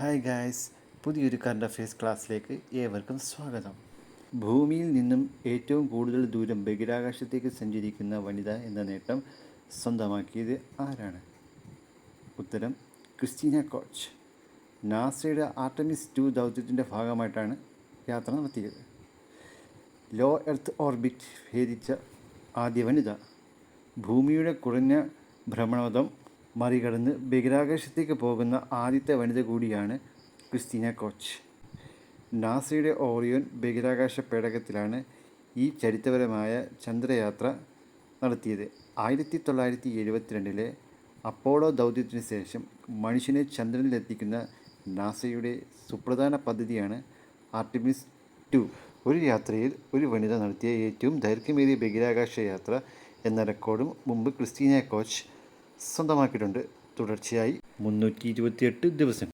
Hi guys, പുതിയൊരു current affairs ക്ലാസ്സിലേക്ക് ഏവർക്കും സ്വാഗതം. ഭൂമിയിൽ നിന്നും ഏറ്റവും കൂടുതൽ ദൂരം ബഹിരാകാശത്തേക്ക് സഞ്ചരിക്കുന്ന വനിത എന്ന നേട്ടം സ്വന്തമാക്കിയത് ആരാണ്? ഉത്തരം ക്രിസ്റ്റീന കോച്ച്. നാസയുടെ ആർടെമിസ് 2 ദൗത്യത്തിൻ്റെ ഭാഗമായിട്ടാണ് യാത്ര നടത്തിയത്. ലോ എർത്ത് ഓർബിറ്റ് ഭേദിച്ച ആദ്യ വനിത. ഭൂമിയുടെ കുറഞ്ഞ ഭ്രമണപഥം മറികടന്ന് ബഹിരാകാശത്തേക്ക് പോകുന്ന ആദ്യത്തെ വനിത കൂടിയാണ് ക്രിസ്റ്റീന കോച്ച്. നാസയുടെ ഓറിയോൺ ബഹിരാകാശ പേടകത്തിലാണ് ഈ ചരിത്രപരമായ ചന്ദ്രയാത്ര നടത്തിയത്. 1972 അപ്പോളോ ദൗത്യത്തിന് ശേഷം മനുഷ്യനെ ചന്ദ്രനിലെത്തിക്കുന്ന നാസയുടെ സുപ്രധാന പദ്ധതിയാണ് ആർടെമിസ് 2. ഒരു യാത്രയിൽ ഒരു വനിത നടത്തിയ ഏറ്റവും ദൈർഘ്യമേറിയ ബഹിരാകാശ യാത്ര എന്ന റെക്കോർഡും മുമ്പ് ക്രിസ്റ്റീന കോച്ച് സ്വന്തമാക്കിയിട്ടുണ്ട്. തുടർച്ചയായി 328 ദിവസം